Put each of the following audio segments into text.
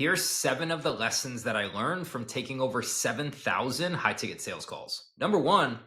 Here's 7 of the lessons that I learned from taking over 7,000 high ticket sales calls. Number 1,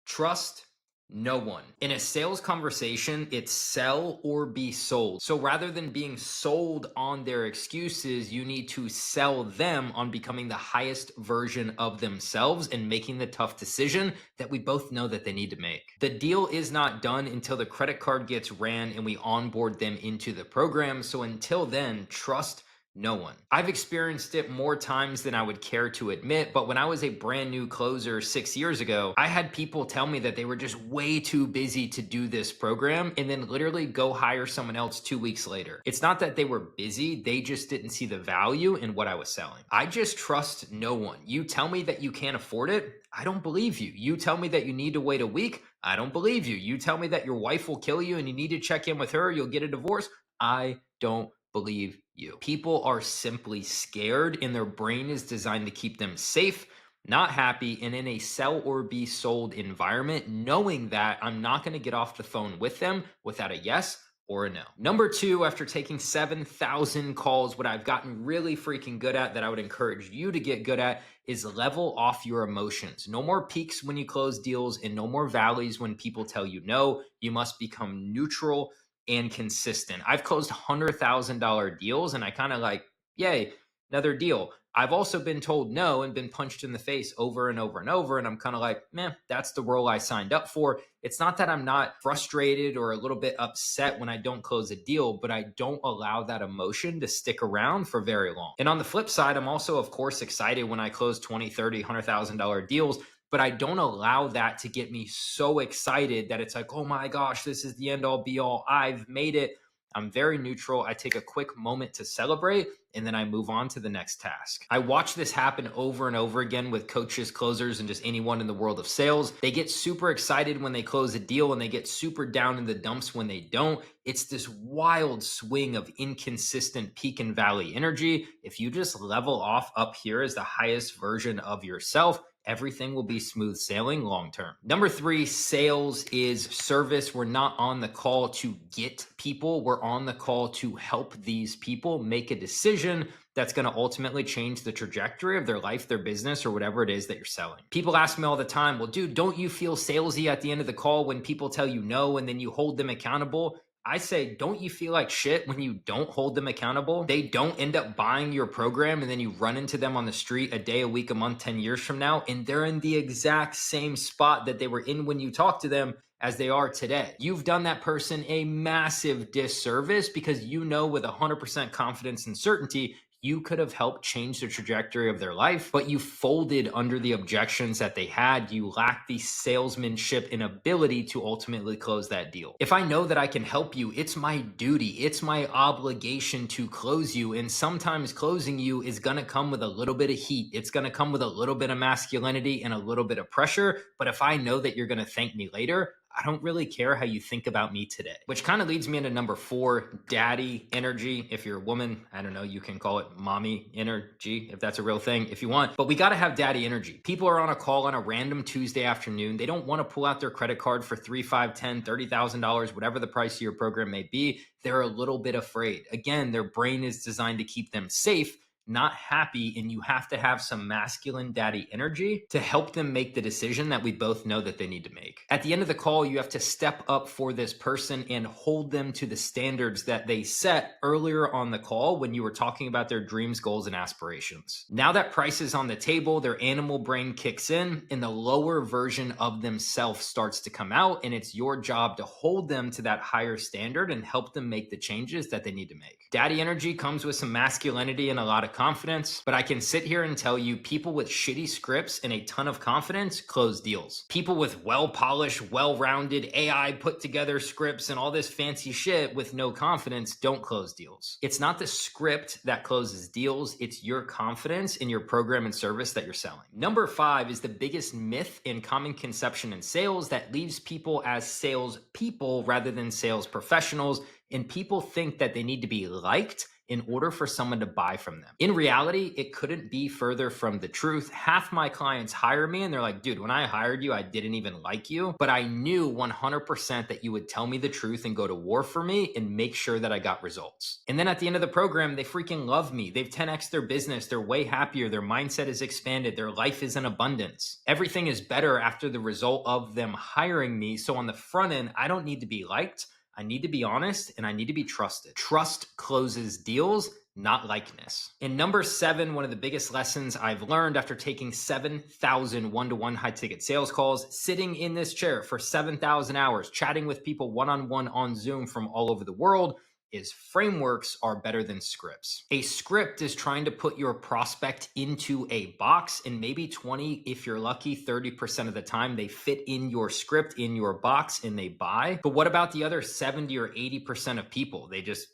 trust no one. In a sales conversation, it's sell or be sold. So rather than being sold on their excuses, you need to sell them on becoming the highest version of themselves and making the tough decision that we both know that they need to make. The deal is not done until the credit card gets ran and we onboard them into the program. So until then, trust no one. I've experienced it more times than I would care to admit, but when I was a brand new closer 6 years ago, I had people tell me that they were just way too busy to do this program and then literally go hire someone else 2 weeks later. It's not that they were busy, they just didn't see the value in what I was selling. I just trust no one. You tell me that you can't afford it, I don't believe you. You tell me that you need to wait a week, I don't believe you. You tell me that your wife will kill you and you need to check in with her, you'll get a divorce, I don't believe you. People are simply scared and their brain is designed to keep them safe, not happy, and in a sell or be sold environment, knowing that I'm not going to get off the phone with them without a yes or a no. Number 2, after taking 7,000 calls, what I've gotten really freaking good at that I would encourage you to get good at is level off your emotions. No more peaks when you close deals and no more valleys when people tell you no. You must become neutral and consistent. I've closed $100,000 deals and I kind of like, yay, another deal. I've also been told no and been punched in the face over and over and over. And I'm kind of like, man, that's the role I signed up for. It's not that I'm not frustrated or a little bit upset when I don't close a deal, but I don't allow that emotion to stick around for very long. And on the flip side, I'm also, of course, excited when I close 20, 30, $100,000 deals, but I don't allow that to get me so excited that it's like, oh my gosh, this is the end all be all. I've made it. I'm very neutral. I take a quick moment to celebrate and then I move on to the next task. I watch this happen over and over again with coaches, closers, and just anyone in the world of sales. They get super excited when they close a deal and they get super down in the dumps when they don't. It's this wild swing of inconsistent peak and valley energy. If you just level off up here as the highest version of yourself, everything will be smooth sailing long term. Number 3, sales is service. We're not on the call to get people. We're on the call to help these people make a decision that's going to ultimately change the trajectory of their life, their business, or whatever it is that you're selling. People ask me all the time, well, dude, don't you feel salesy at the end of the call when people tell you no and then you hold them accountable? I say, don't you feel like shit when you don't hold them accountable? They don't end up buying your program and then you run into them on the street a day, a week, a month, 10 years from now, and they're in the exact same spot that they were in when you talked to them as they are today. You've done that person a massive disservice because you know with 100% confidence and certainty you could have helped change the trajectory of their life, but you folded under the objections that they had. You lacked the salesmanship and ability to ultimately close that deal. If I know that I can help you, it's my duty, it's my obligation to close you. And sometimes closing you is gonna come with a little bit of heat. It's gonna come with a little bit of masculinity and a little bit of pressure. But if I know that you're gonna thank me later, I don't really care how you think about me today. Which kind of leads me into number 4, daddy energy. If you're a woman, I don't know, you can call it mommy energy if that's a real thing if you want, but we got to have daddy energy. People are on a call on a random Tuesday afternoon. They don't want to pull out their credit card for $3, $5, $10, $30,000, whatever the price of your program may be. They're a little bit afraid. Again, their brain is designed to keep them safe, not happy, and you have to have some masculine daddy energy to help them make the decision that we both know that they need to make. At the end of the call, you have to step up for this person and hold them to the standards that they set earlier on the call when you were talking about their dreams, goals, and aspirations. Now that price is on the table, their animal brain kicks in and the lower version of themselves starts to come out, and it's your job to hold them to that higher standard and help them make the changes that they need to make. Daddy energy comes with some masculinity and a lot of confidence, but I can sit here and tell you people with shitty scripts and a ton of confidence close deals. People with well-polished, well-rounded, AI put together scripts and all this fancy shit with no confidence don't close deals. It's not the script that closes deals, it's your confidence in your program and service that you're selling. Number 5 is the biggest myth and common conception in sales that leaves people as sales people rather than sales professionals. And people think that they need to be liked in order for someone to buy from them. In reality, it couldn't be further from the truth. Half my clients hire me and they're like, dude, when I hired you, I didn't even like you, but I knew 100% that you would tell me the truth and go to war for me and make sure that I got results. And then at the end of the program, they freaking love me. They've 10x their business. They're way happier. Their mindset is expanded. Their life is in abundance. Everything is better after the result of them hiring me. So on the front end, I don't need to be liked. I need to be honest and I need to be trusted. Trust closes deals, not likeness. And number 7, one of the biggest lessons I've learned after taking 7,000 one-to-one high-ticket sales calls, sitting in this chair for 7,000 hours, chatting with people one-on-one on Zoom from all over the world, is frameworks are better than scripts. A script is trying to put your prospect into a box, and maybe 20, if you're lucky, 30% of the time they fit in your script, in your box, and they buy. But what about the other 70 or 80% of people? They just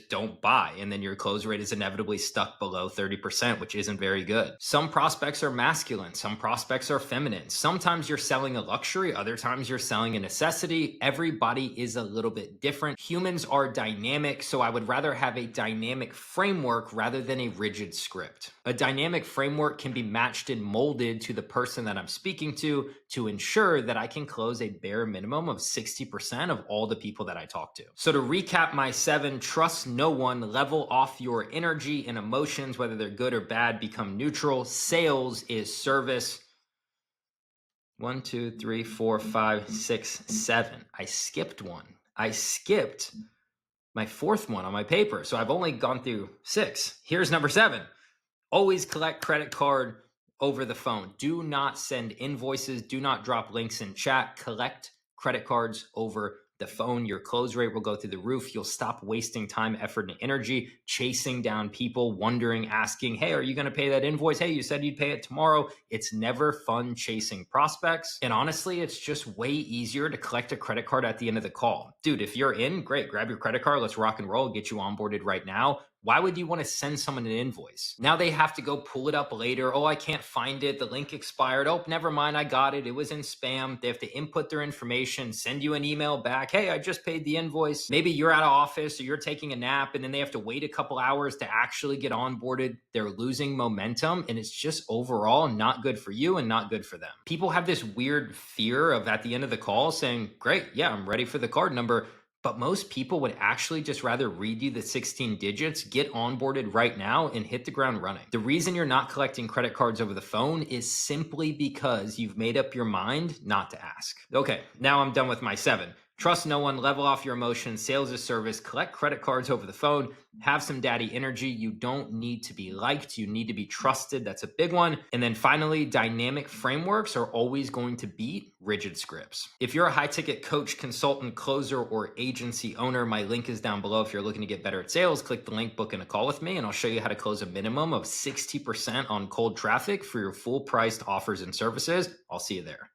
don't buy. And then your close rate is inevitably stuck below 30%, which isn't very good. Some prospects are masculine. Some prospects are feminine. Sometimes you're selling a luxury. Other times you're selling a necessity. Everybody is a little bit different. Humans are dynamic. So I would rather have a dynamic framework rather than a rigid script. A dynamic framework can be matched and molded to the person that I'm speaking to ensure that I can close a bare minimum of 60% of all the people that I talk to. So to recap my 7, trust no one, level off your energy and emotions, whether they're good or bad, become neutral. Sales is service. 1, 2, 3, 4, 5, 6, 7. I skipped one. I skipped my 4th one on my paper. So I've only gone through 6. Here's number 7. Always collect credit card over the phone. Do not send invoices. Do not drop links in chat. Collect credit cards over the phone. Your close rate will go through the roof. You'll stop wasting time, effort, and energy chasing down people, wondering, asking, hey, are you going to pay that invoice? Hey, you said you'd pay it tomorrow. It's never fun chasing prospects. And honestly, it's just way easier to collect a credit card at the end of the call. Dude, if you're in, great, grab your credit card. Let's rock and roll, get you onboarded right now. Why would you want to send someone an invoice? Now they have to go pull it up later. Oh, I can't find it. The link expired. Oh, never mind. I got it. It was in spam. They have to input their information, send you an email back. Hey, I just paid the invoice. Maybe you're out of office or you're taking a nap and then they have to wait a couple hours to actually get onboarded. They're losing momentum and it's just overall not good for you and not good for them. People have this weird fear of at the end of the call saying, great, yeah, I'm ready for the card number. But most people would actually just rather read you the 16 digits, get onboarded right now, and hit the ground running. The reason you're not collecting credit cards over the phone is simply because you've made up your mind not to ask. Okay, now I'm done with my 7. Trust no one, level off your emotions, sales is service, collect credit cards over the phone, have some daddy energy. You don't need to be liked. You need to be trusted. That's a big one. And then finally, dynamic frameworks are always going to beat rigid scripts. If you're a high ticket coach, consultant, closer, or agency owner, my link is down below. If you're looking to get better at sales, click the link, book in a call with me, and I'll show you how to close a minimum of 60% on cold traffic for your full priced offers and services. I'll see you there.